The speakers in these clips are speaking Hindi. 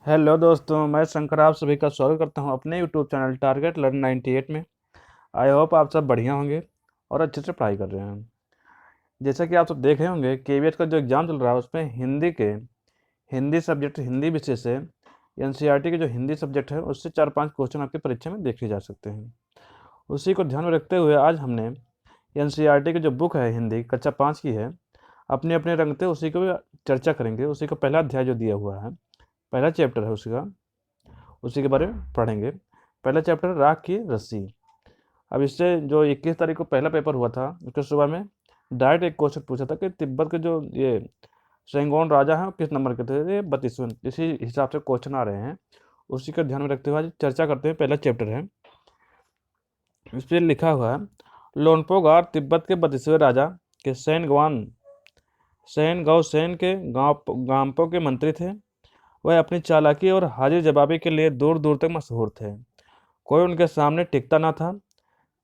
हेलो दोस्तों, मैं शंकर आप सभी का स्वागत करता हूं अपने यूट्यूब चैनल टारगेट लर्न 98 में। आई होप आप सब बढ़िया होंगे और अच्छे से पढ़ाई कर रहे हैं। जैसा कि आप सब देख रहे होंगे, केवीएट का जो एग्ज़ाम चल रहा है उसमें हिंदी सब्जेक्ट, हिंदी विषय से एनसीईआरटी के जो हिंदी सब्जेक्ट है उससे 4-5 क्वेश्चन आपकी परीक्षा में देखे जा सकते हैं। उसी को ध्यान में रखते हुए आज हमने एनसीईआरटी की जो बुक है हिंदी कक्षा 5 की है, अपने अपने रंगते उसी को चर्चा करेंगे। उसी का पहला अध्याय जो दिया हुआ है, पहला चैप्टर है उसका, उसी के बारे में पढ़ेंगे। पहला चैप्टर राख की रस्सी। अब इससे जो 21 तारीख को पहला पेपर हुआ था उसके सुबह में डायरेक्ट एक क्वेश्चन पूछा था कि तिब्बत के जो ये सेंगोन राजा हैं वो किस नंबर के थे। ये 32वें, इसी हिसाब से क्वेश्चन आ रहे हैं। उसी का ध्यान में रखते हुए आज चर्चा करते हैं। पहला चैप्टर है, इस पर लिखा हुआ है, लोनपोगार तिब्बत के 32वें राजा के सैन गौ सेन के गांवों के मंत्री थे। वह अपनी चालाकी और हाजिर जवाबी के लिए दूर दूर तक मशहूर थे। कोई उनके सामने टिकता ना था।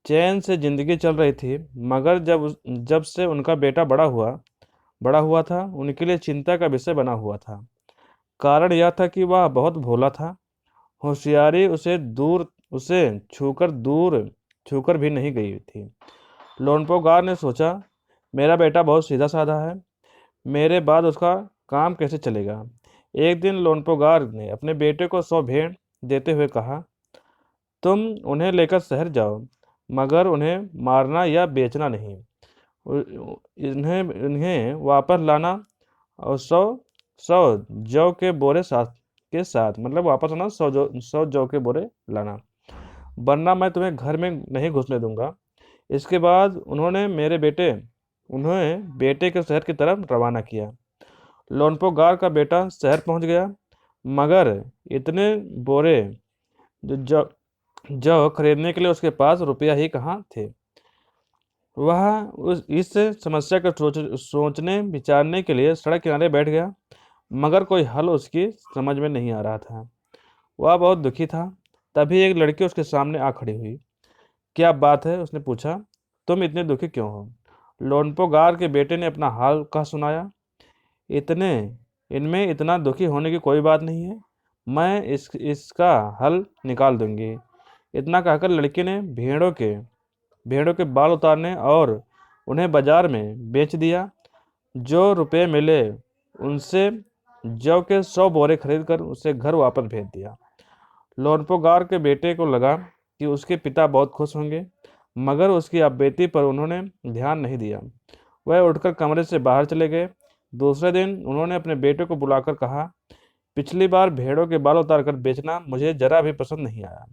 चैन से जिंदगी चल रही थी, मगर जब से उनका बेटा बड़ा हुआ था, उनके लिए चिंता का विषय बना हुआ था। कारण यह था कि वह बहुत भोला था। होशियारी उसे छूकर भी नहीं गई थी। लोनपोगार ने सोचा, मेरा बेटा बहुत सीधा साधा है, मेरे बाद उसका काम कैसे चलेगा। एक दिन लोनपोगार ने अपने बेटे को 100 भेड़ देते हुए कहा, तुम उन्हें लेकर शहर जाओ, मगर उन्हें मारना या बेचना नहीं। इन्हें इन्हें वापस लाना, और 100 जौ के बोरे के साथ मतलब वापस आना, 100 जौ के बोरे लाना, वरना मैं तुम्हें घर में नहीं घुसने दूंगा। इसके बाद उन्हें बेटे के शहर की तरफ रवाना किया। लोनपोगार का बेटा शहर पहुंच गया, मगर इतने बोरे जो जौ खरीदने के लिए उसके पास रुपया ही कहाँ थे। वह इस समस्या को सोचने विचारने के लिए सड़क किनारे बैठ गया, मगर कोई हल उसकी समझ में नहीं आ रहा था। वह बहुत दुखी था। तभी एक लड़की उसके सामने आ खड़ी हुई। क्या बात है, उसने पूछा, तुम इतने दुखी क्यों हो। लोनपोगार के बेटे ने अपना हाल कह सुनाया। इतने इनमें इतना दुखी होने की कोई बात नहीं है, मैं इसका हल निकाल दूंगी। इतना कहकर लड़की ने भेड़ों के बाल उतारने और उन्हें बाजार में बेच दिया। जो रुपए मिले उनसे जौ के 100 बोरे खरीद कर उसे घर वापस भेज दिया। लोनपोगार के बेटे को लगा कि उसके पिता बहुत खुश होंगे, मगर उसकी बेटी पर उन्होंने ध्यान नहीं दिया। वह उठकर कमरे से बाहर चले गए। दूसरे दिन उन्होंने अपने बेटे को बुलाकर कहा, पिछली बार भेड़ों के बाल उतारकर बेचना मुझे जरा भी पसंद नहीं आया।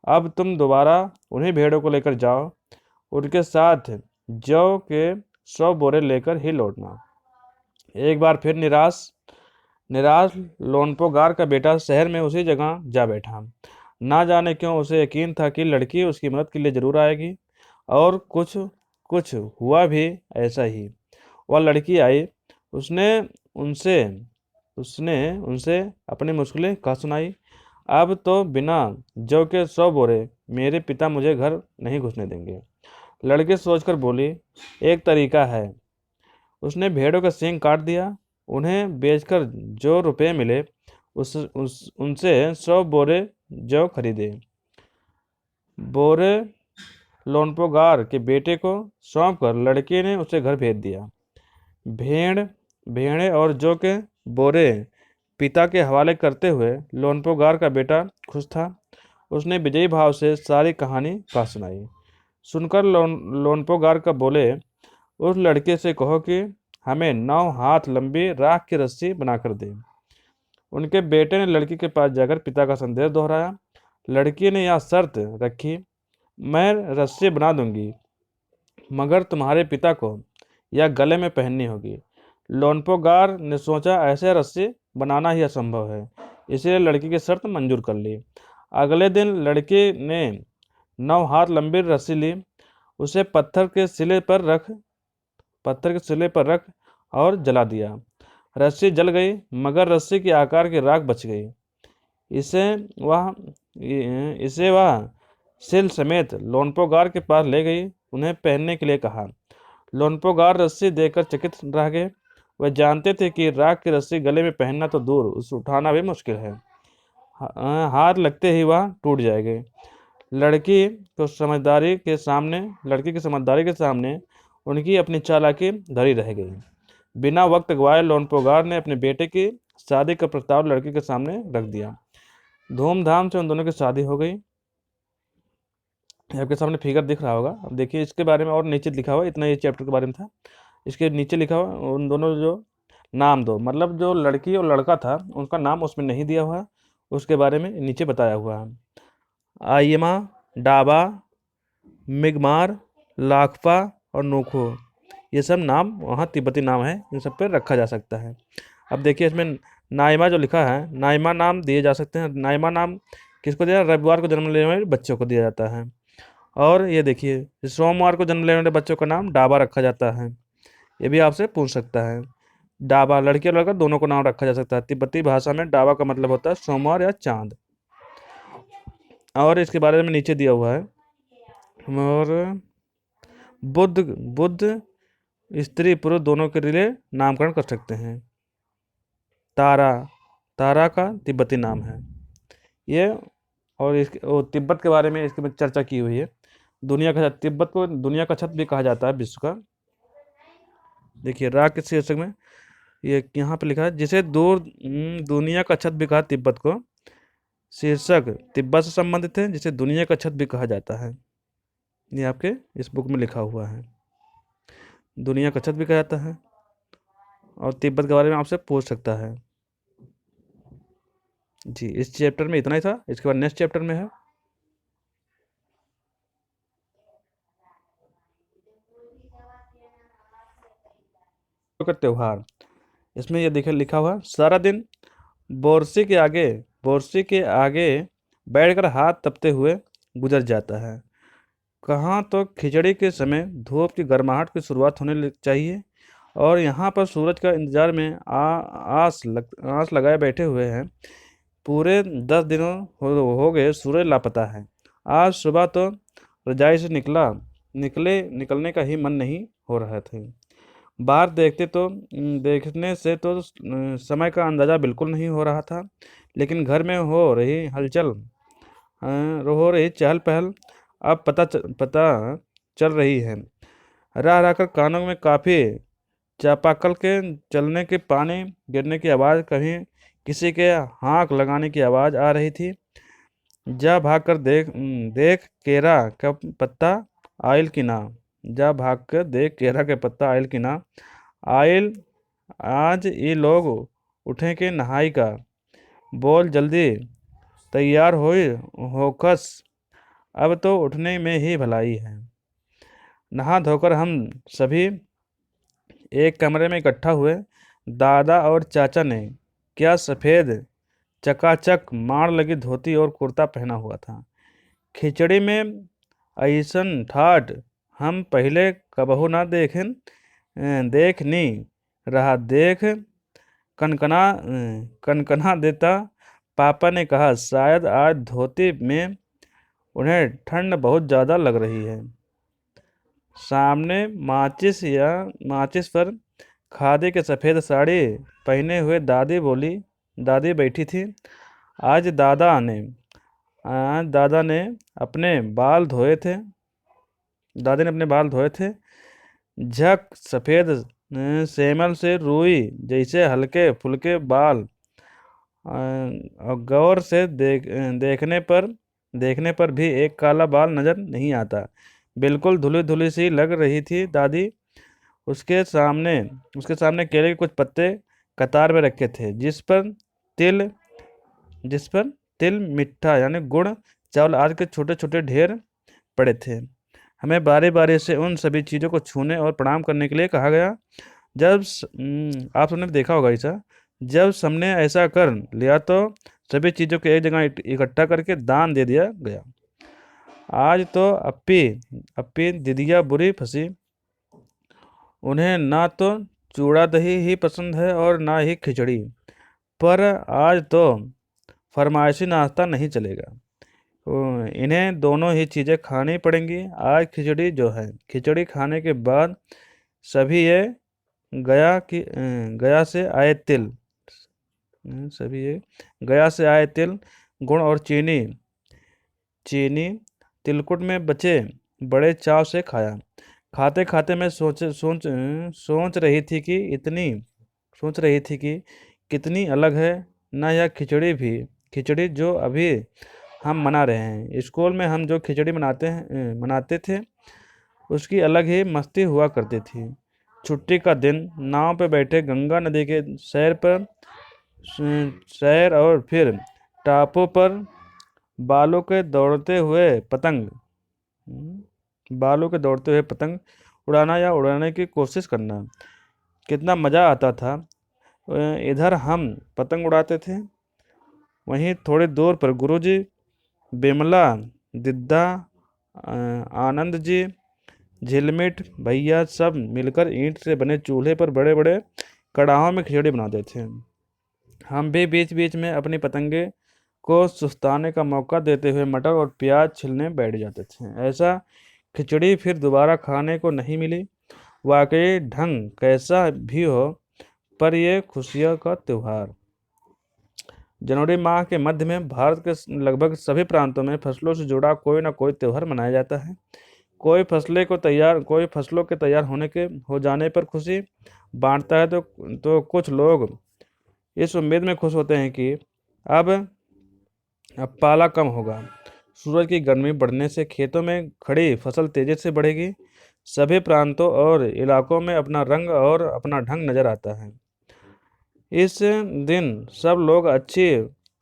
अब तुम दोबारा उन्हीं भेड़ों को लेकर जाओ, उनके साथ जौ के 100 बोरे लेकर ही लौटना। एक बार फिर निराश निराश लोनपोगार का बेटा शहर में उसी जगह जा बैठा। ना जाने क्यों उसे यकीन था कि लड़की उसकी मदद के लिए जरूर आएगी, और कुछ कुछ हुआ भी ऐसा ही। वह लड़की आई। उसने उनसे उसने उनसे अपनी मुश्किलें कह सुनाई। अब तो बिना जौ के 100 बोरे मेरे पिता मुझे घर नहीं घुसने देंगे। लड़की सोचकर बोली, एक तरीका है। उसने भेड़ों का सींग काट दिया। उन्हें बेचकर जो रुपए मिले उनसे 100 बोरे जौ खरीदे। बोरे लोनपोगार के बेटे को सौंप कर लड़की ने उसे घर भेज दिया। भेड़ भेड़े और जौ के बोरे पिता के हवाले करते हुए लोनपोगार का बेटा खुश था। उसने विजयी भाव से सारी कहानी कह सुनाई। सुनकर लोनपोगार का बोले, उस लड़के से कहो कि हमें 9 हाथ लंबी राख की रस्सी बनाकर दे। उनके बेटे ने लड़की के पास जाकर पिता का संदेश दोहराया। लड़की ने यह शर्त रखी, मैं रस्सी बना दूंगी, मगर तुम्हारे पिता को यह गले में पहननी होगी। लोनपोगार ने सोचा, ऐसे रस्सी बनाना ही असंभव है, इसलिए लड़की की शर्त मंजूर कर ली। अगले दिन लड़की ने 9 हाथ लंबी रस्सी ली। उसे पत्थर के सिले पर रख और जला दिया। रस्सी जल गई, मगर रस्सी के आकार की राख बच गई। इसे वह इसे वह सिल समेत लोनपोगार के पास ले गई, उन्हें पहनने के लिए कहा। लोनपोगार रस्सी देखकर चकित रह गए। वह जानते थे कि राख की रस्सी गले में पहनना तो दूर, उसे उठाना भी मुश्किल है। हाथ लगते ही वह टूट जाएगी। लड़की की समझदारी के सामने उनकी अपनी चालाकी धरी रह गई। बिना वक्त गवाए लोनपोगार ने अपने बेटे की शादी का प्रस्ताव लड़की के सामने रख दिया। धूमधाम से उन दोनों की शादी हो गई। आपके सामने फिगर दिख रहा होगा। अब देखिए इसके बारे में और नीचे लिखा हुआ, इतना ये चैप्टर के बारे में था। इसके नीचे लिखा हुआ उन दोनों जो नाम दो, मतलब जो लड़की और लड़का था उनका नाम उसमें नहीं दिया हुआ है, उसके बारे में नीचे बताया हुआ है। आयमा, डाबा, मिगमार, लाखपा और नोखो, ये सब नाम वहाँ तिब्बती नाम है, इन सब पे रखा जा सकता है। अब देखिए इसमें नाइमा जो लिखा है, नाइमा नाम दिए जा सकते हैं। नाइमा नाम किसको दिया? रविवार को जन्म लेने वाले बच्चों को दिया जाता है। और ये देखिए सोमवार को जन्म लेने वाले बच्चों का नाम डाबा रखा जाता है। ये भी आपसे पूछ सकता है। डाबा, लड़की और लड़का दोनों को नाम रखा जा सकता है। तिब्बती भाषा में डाबा का मतलब होता है सोमवार या चांद। और इसके बारे में नीचे दिया हुआ है। और बुद्ध बुद्ध स्त्री पुरुष दोनों के लिए नामकरण कर सकते हैं। तारा, तारा का तिब्बती नाम है ये। और तिब्बत के बारे में इसके में चर्चा की हुई है। दुनिया का छत, तिब्बत को दुनिया का छत भी कहा जाता है, विश्व का। देखिए रा के शीर्षक में ये यहाँ पे लिखा है, जिसे दूर दुनिया का छत भी कहा तिब्बत को। शीर्षक तिब्बत से संबंधित है, जिसे दुनिया का छत भी कहा जाता है। ये आपके इस बुक में लिखा हुआ है। दुनिया का छत भी कहा जाता है। और तिब्बत के बारे में आपसे पूछ सकता है। जी, इस चैप्टर में इतना ही था। इसके बाद नेक्स्ट चैप्टर में है का त्योहार। इसमें ये देखिए लिखा हुआ, सारा दिन बोरसी के आगे बोरसी के आगे बैठकर हाथ तपते हुए गुजर जाता है। कहाँ तो खिचड़ी के समय धूप की गर्माहट की शुरुआत चाहिए, और यहाँ पर सूरज का इंतजार में आस लगाए बैठे हुए हैं। पूरे 10 दिनों हो गए सूरज लापता है। आज सुबह तो रजाई से निकलने का ही मन नहीं हो रहा था। बाहर देखने से तो समय का अंदाज़ा बिल्कुल नहीं हो रहा था, लेकिन घर में हो रही चहल पहल अब पता चल रही है। रह रहकर कानों में काफ़ी चापाकल के चलने के, पानी गिरने की आवाज़, कहीं किसी के हाँक लगाने की आवाज़ आ रही थी। जा भाग कर देख केरा का पत्ता आयल की ना। जा भाग कर देख केरा के पत्ता आयल की ना। आयल, आज ये लोग उठे के नहाई का। बोल जल्दी तैयार होकस, अब तो उठने में ही भलाई है। नहा धोकर हम सभी एक कमरे में इकट्ठा हुए। दादा और चाचा ने क्या सफ़ेद चकाचक मार लगी धोती और कुर्ता पहना हुआ था। खिचड़ी में ऐसन ठाठ हम पहले कबहू ना देख नहीं रहा। देख कनकना देता। पापा ने कहा शायद आज धोती में उन्हें ठंड बहुत ज़्यादा लग रही है। सामने माचिस पर खादी के सफ़ेद साड़ी पहने हुए दादी बैठी थी। आज दादा ने अपने बाल धोए थे। दादी ने अपने बाल धोए थे। झक सफ़ेद सेमल से रुई जैसे हल्के फुल्के बाल। और गौर से देखने पर भी एक काला बाल नज़र नहीं आता। बिल्कुल धुली धुली सी लग रही थी दादी। उसके सामने केले के कुछ पत्ते कतार में रखे थे, तिल जिस पर तिल, मिट्ठा यानी गुड़, चावल आदि के छोटे छोटे ढेर पड़े थे। हमें बारी बारी से उन सभी चीज़ों को छूने और प्रणाम करने के लिए कहा गया। आप सबने देखा होगा ऐसा, जब सबने ऐसा कर लिया तो सभी चीज़ों को एक जगह इकट्ठा करके दान दे दिया गया। आज तो अप्पी दीदिया बुरी फंसी। उन्हें ना तो चूड़ा दही ही पसंद है और ना ही खिचड़ी, पर आज तो फरमाइशी नाश्ता नहीं चलेगा। इन्हें दोनों ही चीज़ें खानी पड़ेंगी। आज खिचड़ी खाने के बाद सभी ये गया से आए तिल गुड़ और चीनी चीनी तिलकुट में बचे बड़े चाव से खाया। खाते खाते मैं सोच रही थी कि कितनी अलग है ना यह खिचड़ी जो अभी हम मना रहे हैं। स्कूल में हम जो खिचड़ी मनाते थे उसकी अलग ही मस्ती हुआ करती थी। छुट्टी का दिन नाव पे बैठे गंगा नदी के सैर और फिर टापू पर बालों के दौड़ते हुए पतंग बालों के दौड़ते हुए पतंग उड़ाना या उड़ाने की कोशिश करना कितना मज़ा आता था। इधर हम पतंग उड़ाते थे, वहीं थोड़ी दूर पर गुरुजी, बिमला, दिद्दा, आनंद जी, झिलमिट भैया सब मिलकर ईंट से बने चूल्हे पर बड़े बड़े कड़ाहों में खिचड़ी बनाते थे। हम भी बीच बीच में अपनी पतंगे को सुस्ताने का मौका देते हुए मटर और प्याज छिलने बैठ जाते थे। ऐसा खिचड़ी फिर दोबारा खाने को नहीं मिली। वाकई ढंग कैसा भी हो, पर यह खुशियों का त्यौहार। जनवरी माह के मध्य में भारत के लगभग सभी प्रांतों में फसलों से जुड़ा कोई ना कोई त्यौहार मनाया जाता है। कोई फसलों के तैयार हो जाने पर खुशी बांटता है, तो कुछ लोग इस उम्मीद में खुश होते हैं कि अब पाला कम होगा, सूरज की गर्मी बढ़ने से खेतों में खड़ी फसल तेजी से बढ़ेगी। सभी प्रांतों और इलाकों में अपना रंग और अपना ढंग नजर आता है। इस दिन सब लोग अच्छी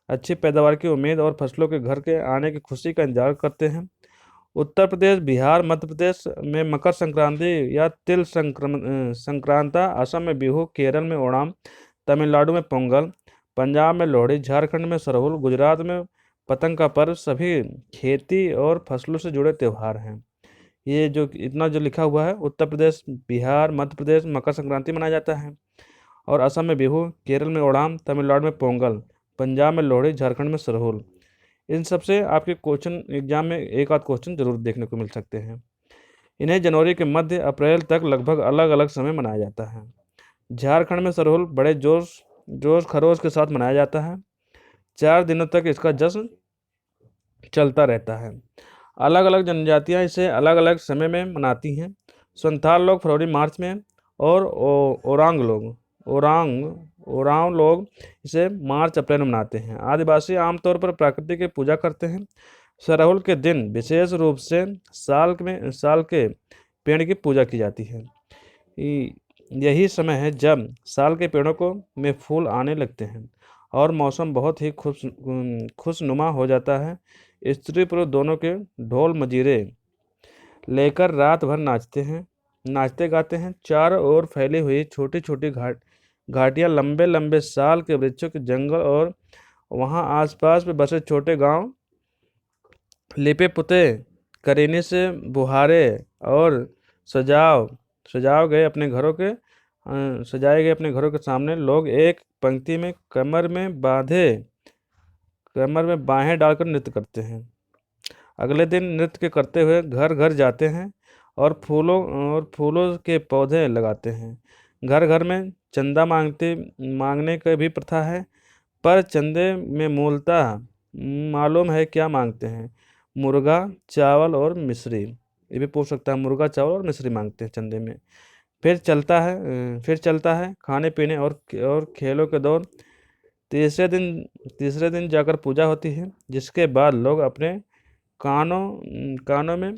अच्छी पैदावार की उम्मीद और फसलों के घर के आने की खुशी का इंतजार करते हैं। उत्तर प्रदेश, बिहार, मध्य प्रदेश में मकर संक्रांति या तिल संक्रांता, असम में बिहू, केरल में ओणम, तमिलनाडु में पोंगल, पंजाब में लोहड़ी, झारखंड में सरहुल, गुजरात में पतंग का पर्व सभी खेती और फसलों से जुड़े त्यौहार हैं। ये जो इतना जो लिखा हुआ है, उत्तर प्रदेश, बिहार, मध्य प्रदेश मकर संक्रांति मनाया जाता है, और असम में बिहू, केरल में ओणम, तमिलनाडु में पोंगल, पंजाब में लोहड़ी, झारखंड में सरहुल। इन सब से आपके क्वेश्चन एग्जाम में एक आध क्वेश्चन जरूर देखने को मिल सकते हैं। इन्हें जनवरी के मध्य अप्रैल तक लगभग अलग अलग समय मनाया जाता है। झारखंड में सरहुल बड़े जोश जोश खरोश के साथ मनाया जाता है। 4 दिनों तक इसका जश्न चलता रहता है। अलग अलग जनजातियां इसे अलग अलग समय में मनाती हैं। संथाल लोग फरवरी मार्च में, और ओरांग लोग इसे मार्च अप्रैल में मनाते हैं। आदिवासी आमतौर पर प्रकृति की पूजा करते हैं। सरहुल के दिन विशेष रूप से साल के पेड़ की पूजा की जाती है। यही समय है जब साल के पेड़ों को में फूल आने लगते हैं और मौसम बहुत ही खुशनुमा हो जाता है। स्त्री पुरुष दोनों के ढोल मजीरे लेकर रात भर नाचते गाते हैं। चारों ओर फैली हुई छोटी छोटी घाटियां, लंबे लंबे साल के वृक्षों के जंगल और वहां आसपास में बसे छोटे गांव लिपे पुते करीने से बुहारे और सजाव सजाव गए अपने घरों के सजाए गए अपने घरों के सामने लोग एक पंक्ति में कमर में बाहें डालकर नृत्य करते हैं। अगले दिन नृत्य करते हुए घर घर जाते हैं और फूलों के पौधे लगाते हैं। घर घर में चंदा मांगने की भी प्रथा है, पर चंदे में मूलतः मालूम है क्या मांगते हैं? मुर्गा, चावल और मिश्री। ये भी पूछ सकता है, मुर्गा, चावल और मिश्री मांगते हैं चंदे में। फिर चलता है खाने पीने और खेलों के दौर। तीसरे दिन जाकर पूजा होती है, जिसके बाद लोग अपने कानों में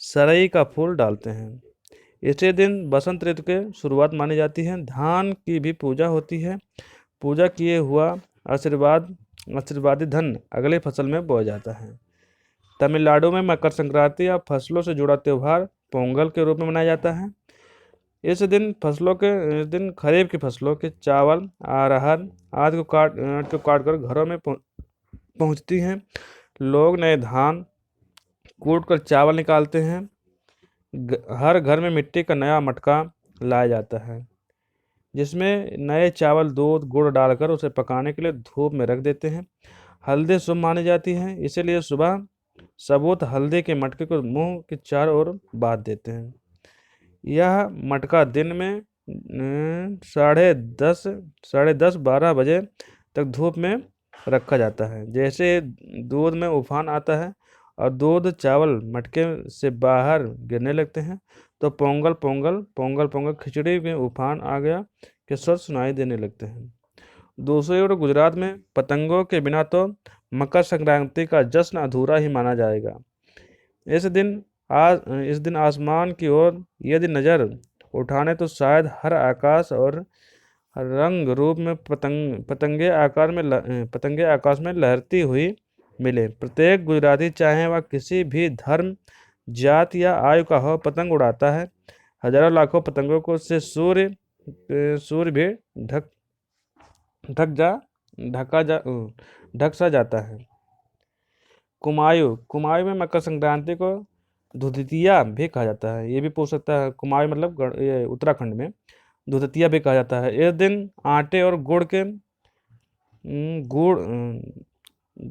सरई का फूल डालते हैं। इसी दिन बसंत ऋतु के शुरुआत मानी जाती है। धान की भी पूजा होती है। पूजा किए हुआ आशीर्वादी धन अगले फसल में बोया जाता है। तमिलनाडु में मकर संक्रांति या फसलों से जुड़ा त्यौहार पोंगल के रूप में मनाया जाता है। इस दिन खरीफ की फसलों के चावल, अरहर आदि को काट कर घरों में पहुंचती हैं। लोग नए धान कूट कर चावल निकालते हैं। हर घर में मिट्टी का नया मटका लाया जाता है, जिसमें नए चावल दूध गुड़ डालकर उसे पकाने के लिए धूप में रख देते हैं। हल्दी शुभ मानी जाती है, इसीलिए सुबह सबूत हल्दी के मटके को मुंह के चारों ओर बांध देते हैं। यह मटका दिन में 10:30 12 बजे तक धूप में रखा जाता है। जैसे दूध में उफान आता है और दूध चावल मटके से बाहर गिरने लगते हैं, तो पोंगल पोंगल पोंगल पोंगल खिचड़ी में उफान आ गया के स्वर सुनाई देने लगते हैं। दूसरी ओर गुजरात में पतंगों के बिना तो मकर संक्रांति का जश्न अधूरा ही माना जाएगा। इस दिन इस दिन आसमान की ओर यदि नज़र उठाने तो शायद हर आकाश और रंग रूप में पतंगे आकाश में लहरती हुई मिले। प्रत्येक गुजराती, चाहे वह किसी भी धर्म, जात या आयु का हो, पतंग उड़ाता है। हजारों लाखों पतंगों को से सूर्य भी ढक ढक जा ढका जा ढक सा जाता है। कुमायूं कुमायूं में मकर संक्रांति को धुधितिया भी कहा जाता है। ये भी पूछ सकता है, कुमायूं मतलब ये उत्तराखंड में धुधितिया भी कहा जाता है। इस दिन आटे और गुड़ के गुड़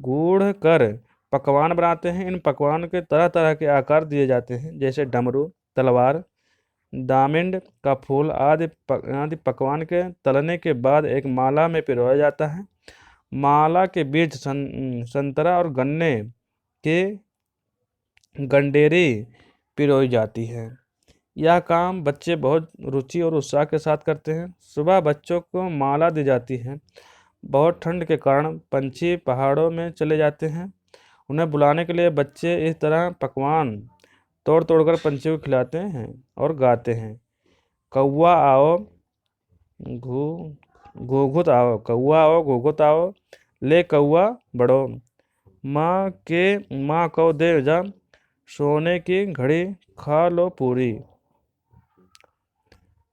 गुड़ कर पकवान बनाते हैं। इन पकवान के तरह तरह के आकार दिए जाते हैं, जैसे डमरू, तलवार, दामिंड का फूल आदि पकवान के तलने के बाद एक माला में पिरोया जाता है। माला के बीच संतरा और गन्ने के गंडेरी पिरोई जाती है। यह काम बच्चे बहुत रुचि और उत्साह के साथ करते हैं। सुबह बच्चों को माला दी जाती है। बहुत ठंड के कारण पंछी पहाड़ों में चले जाते हैं। उन्हें बुलाने के लिए बच्चे इस तरह पकवान तोड़ तोड़कर पंछियों को खिलाते हैं और गाते हैं। कौआ आओ घूघूत आओ, कौआ आओ घूघूत आओ, ले कौआ बड़ो, माँ को दे जा सोने की घड़ी, खा लो पूरी,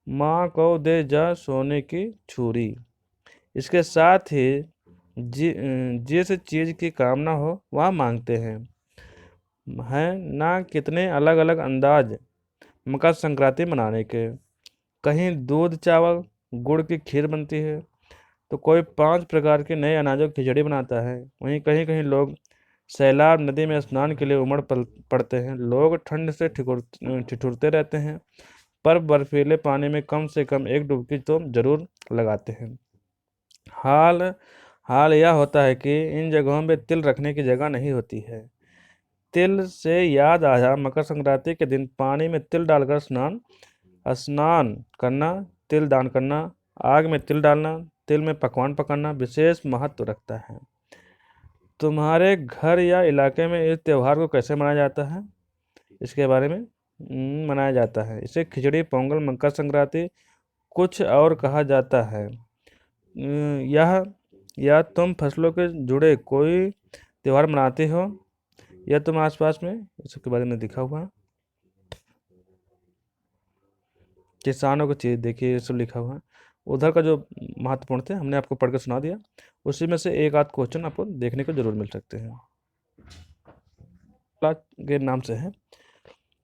माँ को दे जा सोने की छुरी। इसके साथ ही जिस चीज़ की कामना हो वह मांगते हैं ना। कितने अलग अलग अंदाज मकर संक्रांति मनाने के। कहीं दूध चावल गुड़ की खीर बनती है, तो कोई 5 प्रकार के नए अनाजों की खिचड़ी बनाता है। वहीं कहीं कहीं लोग सैलाब नदी में स्नान के लिए उमड़ पड़ते हैं। लोग ठंड से ठिठुरते रहते हैं, पर बर्फीले पानी में कम से कम एक डुबकी तो जरूर लगाते हैं। हाल यह होता है कि इन जगहों में तिल रखने की जगह नहीं होती है। तिल से याद आया, मकर संक्रांति के दिन पानी में तिल डालकर स्नान करना, तिल दान करना, आग में तिल डालना, तिल में पकवान पकाना विशेष महत्व रखता है। तुम्हारे घर या इलाके में इस त्यौहार को कैसे मनाया जाता है, इसके बारे में मनाया जाता है। इसे खिचड़ी पोंगल मकर संक्रांति कुछ और कहा जाता है। या तुम फसलों के जुड़े कोई त्यौहार मनाते हो या तुम आसपास में, इसके बारे में लिखा हुआ है। किसानों को चीज देखिए, ये सब लिखा हुआ है। उधर का जो महत्वपूर्ण थे हमने आपको पढ़ के सुना दिया, उसी में से एक आध क्वेश्चन आपको देखने को जरूर मिल सकते हैं। के नाम से है,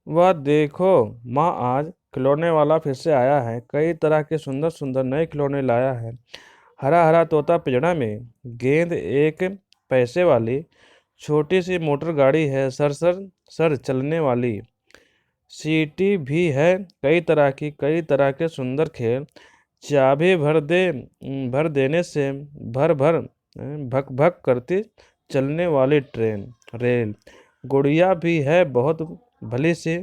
वह देखो माँ आज खिलौने वाला फिर से आया है, कई तरह के सुंदर सुंदर नए खिलौने लाया है। हरा हरा तोता पिंजड़ा में, गेंद एक पैसे वाली, छोटी सी मोटर गाड़ी है सर सर सर चलने वाली, सीटी भी है कई तरह के सुंदर खेल, चाबी भर देने से भक भक करती चलने वाली रेल, गुड़िया भी है बहुत भली सी,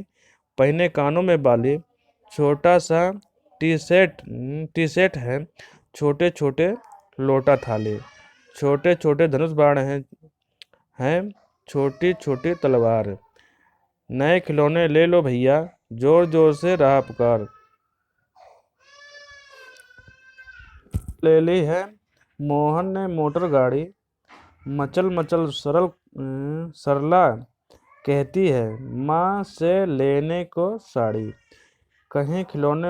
पहने कानों में बाली, छोटा सा टी सेट है, छोटे छोटे लोटा थाली, छोटे छोटे धनुष बाण हैं छोटी छोटी तलवार, नए खिलौने ले लो भैया, जोर जोर से रहा पुकार, ले ली है मोहन ने मोटर गाड़ी, मचल मचल सरला कहती है माँ से लेने को साड़ी, कहीं खिलौने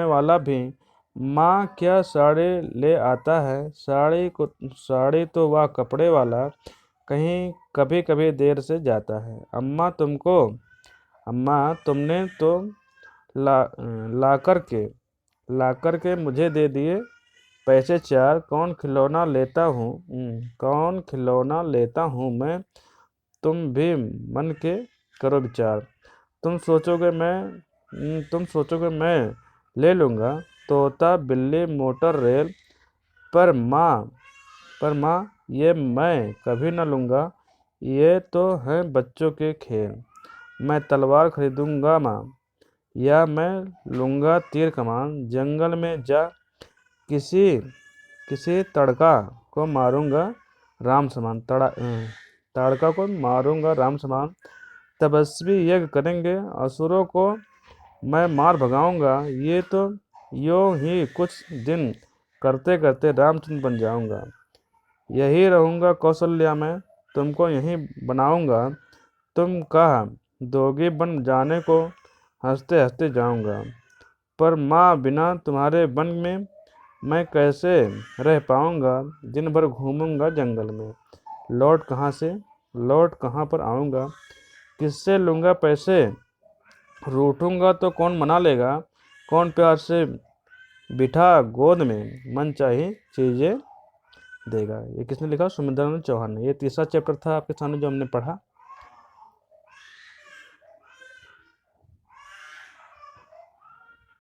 वाला भी माँ क्या साड़ी ले आता है, साड़ी तो वह कपड़े वाला कहीं कभी कभी देर से जाता है। अम्मा तुमने तो ला करके मुझे दे दिए पैसे 4, कौन खिलौना लेता हूँ मैं, तुम भी मन के करो विचार, तुम सोचोगे मैं ले लूँगा तोता बिल्ली मोटर रेल, पर माँ ये मैं कभी न लूँगा, ये तो हैं बच्चों के खेल। मैं तलवार खरीदूँगा माँ, या मैं लूँगा तीर कमान। जंगल में जा किसी किसी तड़का को मारूँगा राम समान। ताड़का को मारूँगा राम समान। तपस्वी यज्ञ करेंगे, असुरों को मैं मार भगाऊँगा। ये तो यूँ ही कुछ दिन करते करते रामचंद्र बन जाऊँगा। यही रहूँगा कौशल्या में, तुमको यहीं बनाऊँगा। तुम कहा दोगे बन जाने को, हंसते हंसते जाऊँगा। पर माँ बिना तुम्हारे वन में मैं कैसे रह पाऊँगा। दिन भर घूमूँगा जंगल में, लौट कहाँ पर आऊँगा। किससे लूँगा पैसे, रूठूँगा तो कौन मना लेगा। कौन प्यार से बिठा गोद में, मन चाही चीज़ें देगा। ये किसने लिखा? सुमिंद्रानंद चौहान ने। ये तीसरा चैप्टर था आपके सामने जो हमने पढ़ा।